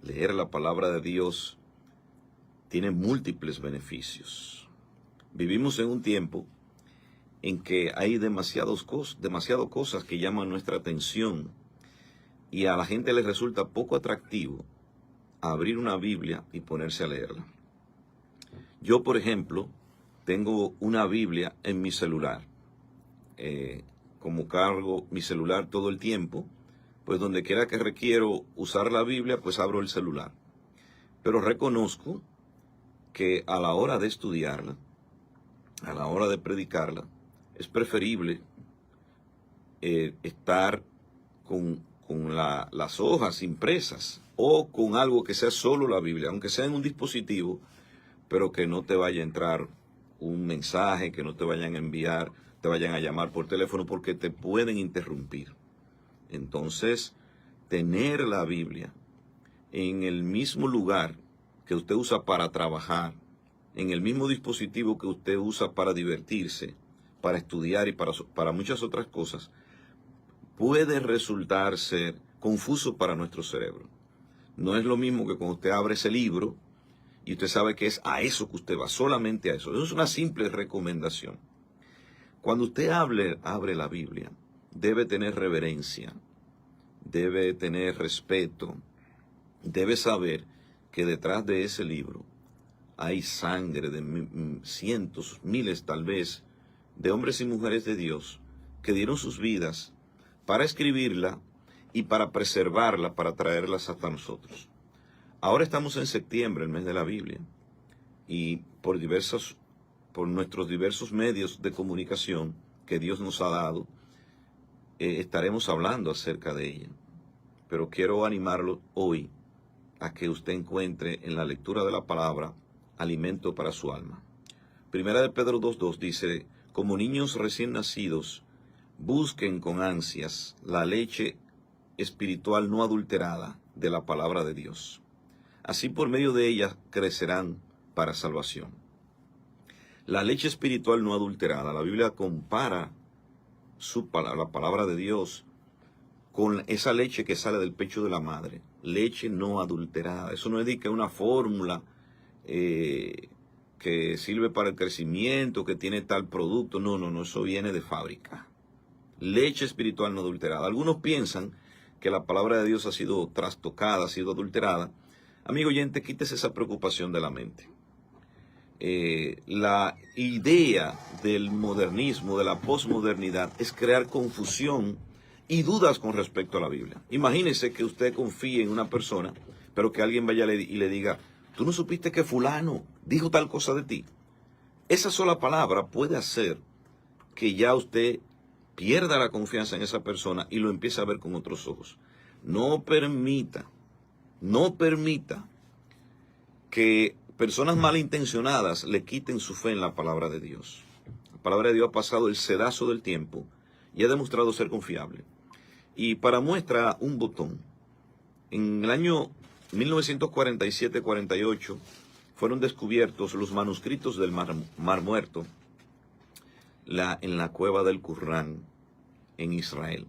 Leer la palabra de Dios tiene múltiples beneficios. Vivimos en un tiempo en que hay demasiadas cosas que llaman nuestra atención y a la gente le resulta poco atractivo abrir una Biblia y ponerse a leerla. Yo, por ejemplo, tengo una Biblia en mi celular. Como cargo mi celular todo el tiempo, pues donde quiera que requiero usar la Biblia, pues abro el celular. Pero reconozco que a la hora de estudiarla, a la hora de predicarla, es preferible estar con las hojas impresas o con algo que sea solo la Biblia, aunque sea en un dispositivo, pero que no te vaya a entrar un mensaje, que no te vayan a enviar, te vayan a llamar por teléfono porque te pueden interrumpir. Entonces, tener la Biblia en el mismo lugar que usted usa para trabajar, en el mismo dispositivo que usted usa para divertirse, para estudiar y para muchas otras cosas, puede resultar ser confuso para nuestro cerebro. No es lo mismo que cuando usted abre ese libro y usted sabe que es a eso que usted va, solamente a eso. Eso es una simple recomendación. Cuando usted abre la Biblia, debe tener reverencia, debe tener respeto, debe saber que detrás de ese libro hay sangre de cientos, miles tal vez, de hombres y mujeres de Dios que dieron sus vidas para escribirla y para preservarla, para traerlas hasta nosotros. Ahora estamos en septiembre, el mes de la Biblia, y por nuestros diversos medios de comunicación que Dios nos ha dado, estaremos hablando acerca de ella. Pero quiero animarlo hoy a que usted encuentre en la lectura de la palabra alimento para su alma. Primera de Pedro 2:2 dice, como niños recién nacidos, busquen con ansias la leche espiritual no adulterada de la palabra de Dios. Así por medio de ella crecerán para salvación. La leche espiritual no adulterada, la Biblia compara la palabra de Dios con esa leche que sale del pecho de la madre. Leche no adulterada. Eso no es de que una fórmula que sirve para el crecimiento, que tiene tal producto. No, eso viene de fábrica. Leche espiritual no adulterada. Algunos piensan que la palabra de Dios ha sido trastocada, ha sido adulterada. Amigo oyente, quítese esa preocupación de la mente. La idea del modernismo, de la posmodernidad, es crear confusión y dudas con respecto a la Biblia. Imagínese que usted confíe en una persona, pero que alguien vaya y le diga, tú no supiste que fulano dijo tal cosa de ti. Esa sola palabra puede hacer que ya usted pierda la confianza en esa persona y lo empiece a ver con otros ojos. No permita que personas malintencionadas le quiten su fe en la palabra de Dios. La palabra de Dios ha pasado el sedazo del tiempo y ha demostrado ser confiable. Y para muestra un botón, en el año 1947-48 fueron descubiertos los manuscritos del Mar Muerto en la cueva del Qur'án en Israel.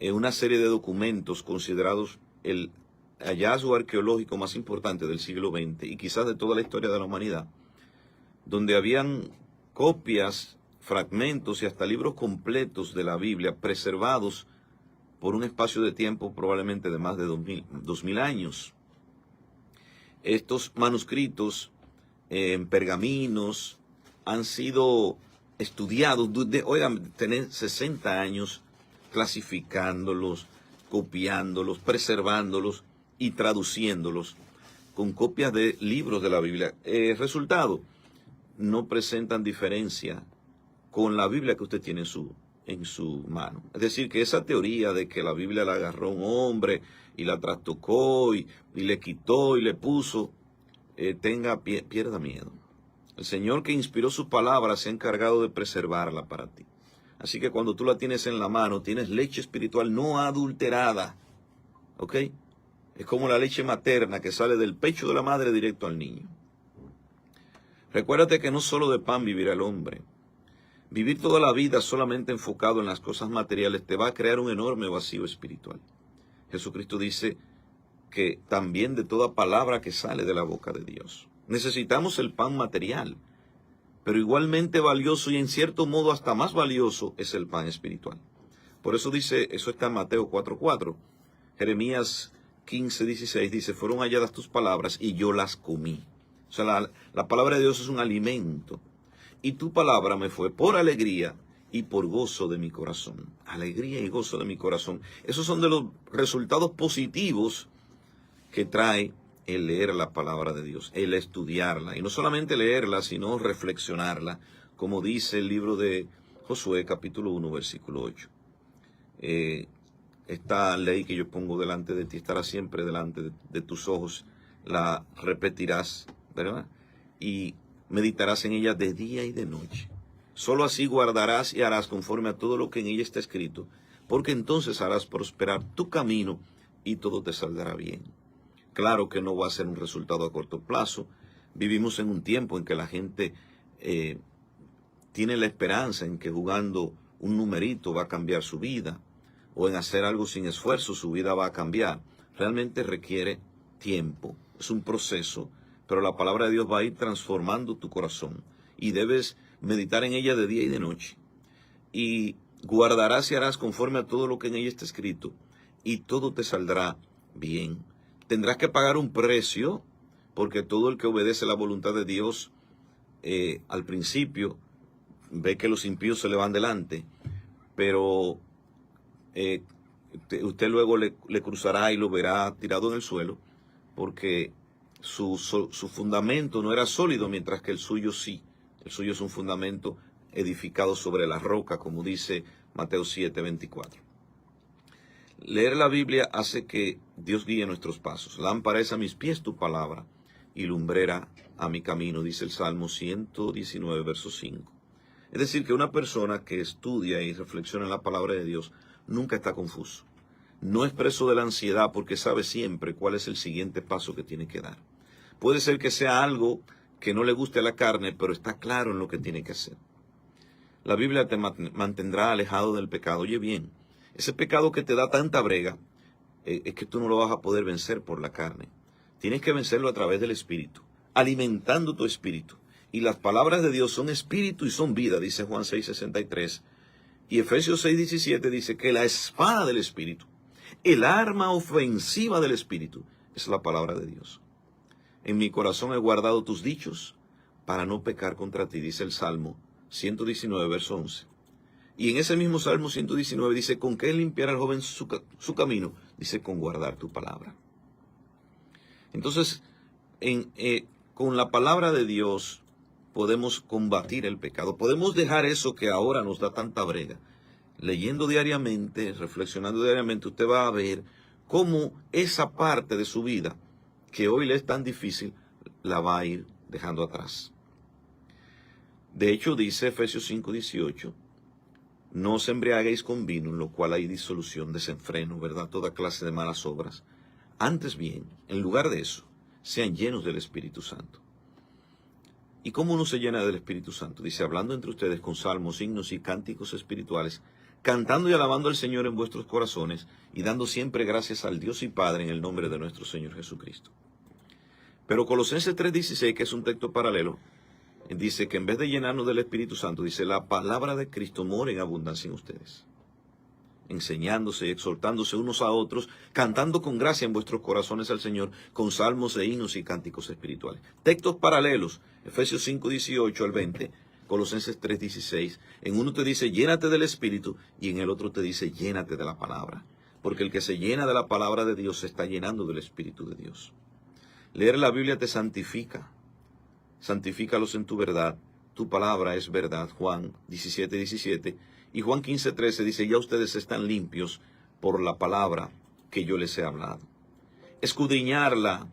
Una serie de documentos considerados el hallazgo arqueológico más importante del siglo XX y quizás de toda la historia de la humanidad, donde habían copias, fragmentos y hasta libros completos de la Biblia preservados por un espacio de tiempo probablemente de más de 2000 años. Estos manuscritos en pergaminos han sido estudiados, oigan, tener 60 años clasificándolos, copiándolos, preservándolos y traduciéndolos con copias de libros de la Biblia. Resultado, no presentan diferencia con la Biblia que usted tiene en su mano. Es decir, que esa teoría de que la Biblia la agarró un hombre y la trastocó y le quitó y le puso, pierda miedo. El Señor que inspiró su palabra se ha encargado de preservarla para ti. Así que cuando tú la tienes en la mano, tienes leche espiritual no adulterada. ¿Ok? Es como la leche materna que sale del pecho de la madre directo al niño. Recuérdate que no solo de pan vivirá el hombre. Vivir toda la vida solamente enfocado en las cosas materiales te va a crear un enorme vacío espiritual. Jesucristo dice, que también de toda palabra que sale de la boca de Dios. Necesitamos el pan material, pero igualmente valioso y en cierto modo hasta más valioso es el pan espiritual. Por eso dice, eso está en Mateo 4:4. Jeremías 15:16 dice, fueron halladas tus palabras y yo las comí. O sea, la palabra de Dios es un alimento. Y tu palabra me fue por alegría y por gozo de mi corazón. Alegría y gozo de mi corazón. Esos son de los resultados positivos que trae el leer la palabra de Dios, el estudiarla. Y no solamente leerla, sino reflexionarla, como dice el libro de Josué, capítulo 1, versículo 8. Esta ley que yo pongo delante de ti estará siempre delante de tus ojos, la repetirás, ¿verdad? Y meditarás en ella de día y de noche. Solo así guardarás y harás conforme a todo lo que en ella está escrito, porque entonces harás prosperar tu camino y todo te saldrá bien. Claro que no va a ser un resultado a corto plazo. Vivimos en un tiempo en que la gente tiene la esperanza en que jugando un numerito va a cambiar su vida, o en hacer algo sin esfuerzo su vida va a cambiar. Realmente requiere tiempo, es un proceso, pero la palabra de Dios va a ir transformando tu corazón y debes meditar en ella de día y de noche. Y guardarás y harás conforme a todo lo que en ella está escrito, y todo te saldrá bien. Tendrás que pagar un precio, porque todo el que obedece la voluntad de Dios al principio ve que los impíos se le van delante, pero usted luego le cruzará y lo verá tirado en el suelo, porque su fundamento no era sólido, mientras que el suyo sí. El suyo es un fundamento edificado sobre la roca, como dice Mateo 7:24. Leer la Biblia hace que Dios guíe nuestros pasos. Lámpara es a mis pies tu palabra y lumbrera a mi camino, dice el Salmo 119, verso 5. Es decir, que una persona que estudia y reflexiona en la palabra de Dios nunca está confuso. No es preso de la ansiedad porque sabe siempre cuál es el siguiente paso que tiene que dar. Puede ser que sea algo que no le guste a la carne, pero está claro en lo que tiene que hacer. La Biblia te mantendrá alejado del pecado. Oye bien, ese pecado que te da tanta brega, es que tú no lo vas a poder vencer por la carne. Tienes que vencerlo a través del Espíritu, alimentando tu espíritu. Y las palabras de Dios son espíritu y son vida, dice Juan 6:63. Y Efesios 6:17 dice que la espada del Espíritu, el arma ofensiva del Espíritu, es la palabra de Dios. En mi corazón he guardado tus dichos para no pecar contra ti, dice el Salmo 119, verso 11. Y en ese mismo Salmo 119 dice, ¿con qué limpiará el joven su camino? Dice, con guardar tu palabra. Entonces, con la palabra de Dios podemos combatir el pecado. Podemos dejar eso que ahora nos da tanta brega. Leyendo diariamente, reflexionando diariamente, usted va a ver cómo esa parte de su vida que hoy le es tan difícil, la va a ir dejando atrás. De hecho, dice Efesios 5:18, no os embriaguéis con vino, en lo cual hay disolución, desenfreno, ¿verdad? Toda clase de malas obras. Antes bien, en lugar de eso, sean llenos del Espíritu Santo. ¿Y cómo uno se llena del Espíritu Santo? Dice, hablando entre ustedes con salmos, himnos y cánticos espirituales, cantando y alabando al Señor en vuestros corazones y dando siempre gracias al Dios y Padre en el nombre de nuestro Señor Jesucristo. Pero Colosenses 3:16, que es un texto paralelo, dice que en vez de llenarnos del Espíritu Santo, dice, la palabra de Cristo mora en abundancia en ustedes, enseñándose y exhortándose unos a otros, cantando con gracia en vuestros corazones al Señor, con salmos e himnos y cánticos espirituales. Textos paralelos, Efesios 5:18 al 20, Colosenses 3:16. En uno te dice, llénate del Espíritu, y en el otro te dice, llénate de la palabra. Porque el que se llena de la palabra de Dios se está llenando del Espíritu de Dios. Leer la Biblia te santifica. Santifícalos en tu verdad. Tu palabra es verdad. Juan 17:17. Y Juan 15:13 dice, ya ustedes están limpios por la palabra que yo les he hablado. Escudriñarla,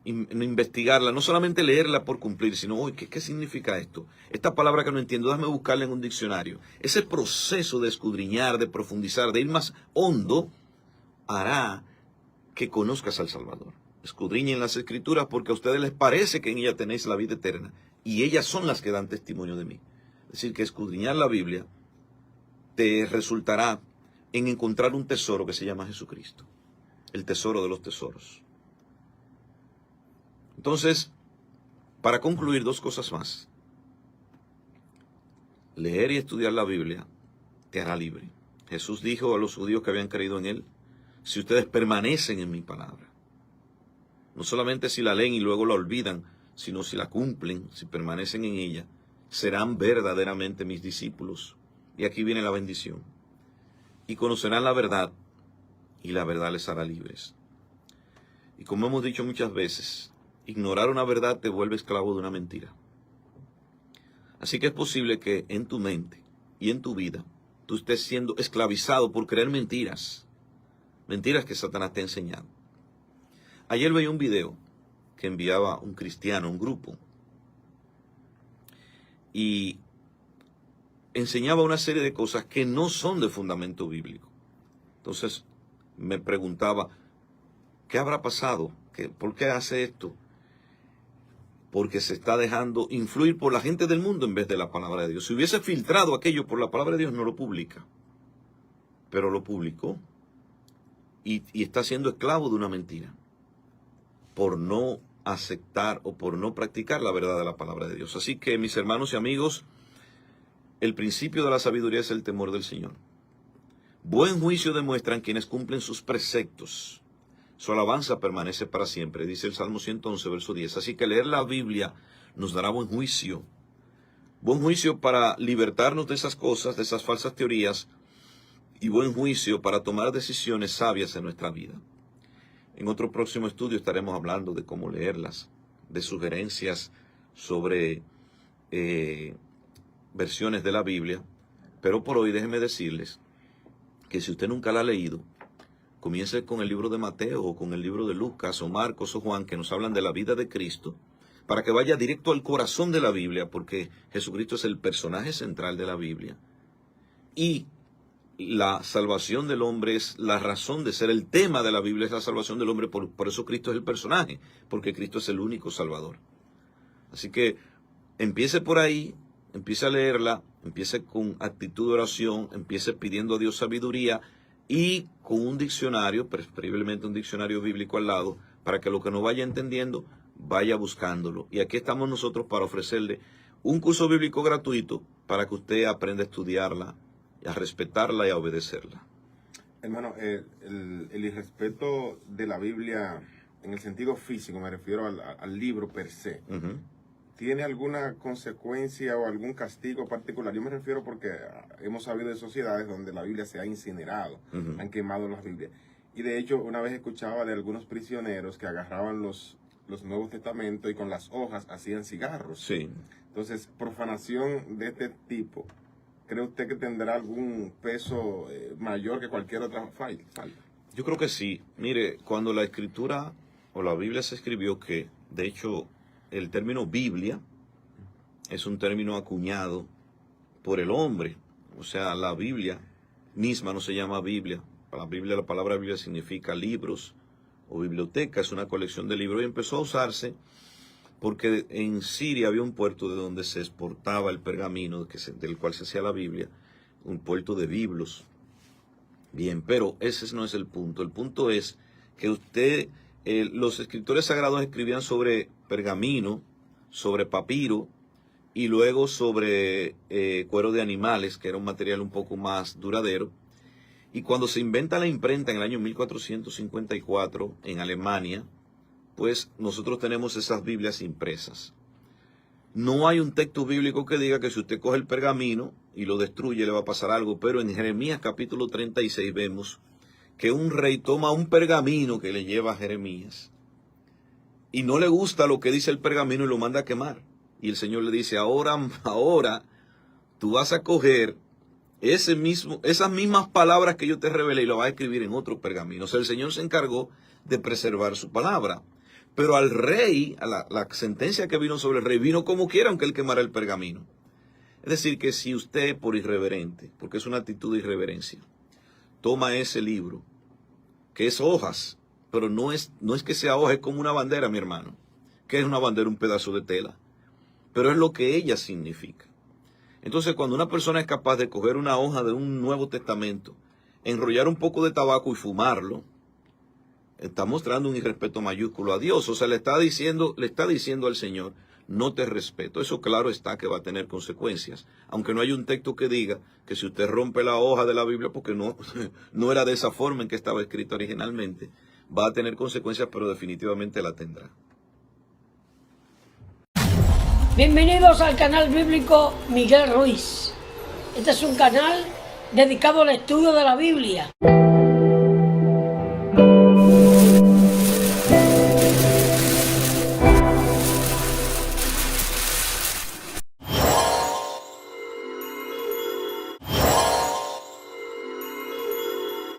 investigarla, no solamente leerla por cumplir, sino, ¿qué significa esto? Esta palabra que no entiendo, déjame buscarla en un diccionario. Ese proceso de escudriñar, de profundizar, de ir más hondo, hará que conozcas al Salvador. Escudriñen las Escrituras porque a ustedes les parece que en ellas tenéis la vida eterna, y ellas son las que dan testimonio de mí. Es decir, que escudriñar la Biblia te resultará en encontrar un tesoro que se llama Jesucristo. el tesoro de los tesoros. Entonces, para concluir, dos cosas más. Leer y estudiar la Biblia te hará libre. Jesús dijo a los judíos que habían creído en él: si ustedes permanecen en mi palabra, no solamente si la leen y luego la olvidan, sino si la cumplen, si permanecen en ella, serán verdaderamente mis discípulos. Y aquí viene la bendición. Y conocerán la verdad, y la verdad les hará libres. Y como hemos dicho muchas veces, ignorar una verdad te vuelve esclavo de una mentira. Así que es posible que en tu mente y en tu vida tú estés siendo esclavizado por creer mentiras. Mentiras que Satanás te ha enseñado. Ayer veía un video que enviaba un cristiano, un grupo, y enseñaba una serie de cosas que no son de fundamento bíblico. Entonces me preguntaba, ¿qué habrá pasado? ¿Por qué hace esto? Porque se está dejando influir por la gente del mundo en vez de la palabra de Dios. Si hubiese filtrado aquello por la palabra de Dios, no lo publica. Pero lo publicó. Y está siendo esclavo de una mentira. Por no aceptar o por no practicar la verdad de la palabra de Dios. Así que, mis hermanos y amigos, el principio de la sabiduría es el temor del Señor. Buen juicio demuestran quienes cumplen sus preceptos. Su alabanza permanece para siempre, dice el Salmo 111, verso 10. Así que leer la Biblia nos dará buen juicio. Buen juicio para libertarnos de esas cosas, de esas falsas teorías, y buen juicio para tomar decisiones sabias en nuestra vida. En otro próximo estudio estaremos hablando de cómo leerlas, de sugerencias sobre versiones de la Biblia. Pero por hoy déjenme decirles que si usted nunca la ha leído, comience con el libro de Mateo o con el libro de Lucas o Marcos o Juan, que nos hablan de la vida de Cristo, para que vaya directo al corazón de la Biblia, porque Jesucristo es el personaje central de la Biblia. Y la salvación del hombre es la razón de ser. El tema de la Biblia es la salvación del hombre, por eso Cristo es el personaje, porque Cristo es el único Salvador. Así que empiece por ahí, empiece a leerla, empiece con actitud de oración, empiece pidiendo a Dios sabiduría y con un diccionario, preferiblemente un diccionario bíblico al lado, para que lo que no vaya entendiendo, vaya buscándolo. Y aquí estamos nosotros para ofrecerle un curso bíblico gratuito para que usted aprenda a estudiarla, a respetarla y a obedecerla. Hermano, el irrespeto de la Biblia en el sentido físico, me refiero al libro per se, ¿tiene alguna consecuencia o algún castigo particular? Yo me refiero porque hemos sabido de sociedades donde la Biblia se ha incinerado, han quemado las Biblias. Y de hecho, una vez escuchaba de algunos prisioneros que agarraban los Nuevos Testamentos y con las hojas hacían cigarros. Sí. Entonces, profanación de este tipo, ¿cree usted que tendrá algún peso mayor que cualquier otra falta? Yo creo que sí. Mire, cuando la Escritura o la Biblia se escribió, que de hecho el término Biblia es un término acuñado por el hombre. O sea, la Biblia misma no se llama Biblia. La palabra Biblia significa libros o biblioteca, es una colección de libros, y empezó a usarse porque en Siria había un puerto de donde se exportaba el pergamino del cual se hacía la Biblia, un puerto de biblos. Bien, pero ese no es el punto. El punto es que los escritores sagrados escribían sobre pergamino, sobre papiro y luego sobre cuero de animales, que era un material un poco más duradero. Y cuando se inventa la imprenta en el año 1454 en Alemania, pues nosotros tenemos esas Biblias impresas. No hay un texto bíblico que diga que si usted coge el pergamino y lo destruye le va a pasar algo, pero en Jeremías capítulo 36 vemos que un rey toma un pergamino que le lleva a Jeremías y no le gusta lo que dice el pergamino y lo manda a quemar. Y el Señor le dice, ahora tú vas a coger esas mismas palabras que yo te revelé y lo vas a escribir en otro pergamino. O sea, el Señor se encargó de preservar su palabra. Pero al rey, la sentencia que vino sobre el rey, vino como quiera, aunque él quemara el pergamino. Es decir, que si usted, por irreverente, porque es una actitud de irreverencia, toma ese libro, que es hojas, pero no es que sea hoja, es como una bandera, mi hermano. ¿Qué es una bandera? Un pedazo de tela. Pero es lo que ella significa. Entonces, cuando una persona es capaz de coger una hoja de un Nuevo Testamento, enrollar un poco de tabaco y fumarlo, está mostrando un irrespeto mayúsculo a Dios. O sea, le está diciendo al Señor, no te respeto. Eso claro está que va a tener consecuencias. Aunque no hay un texto que diga que si usted rompe la hoja de la Biblia, porque no era de esa forma en que estaba escrito originalmente, va a tener consecuencias, pero definitivamente la tendrá. Bienvenidos al canal bíblico Miguel Ruiz. Este es un canal dedicado al estudio de la Biblia.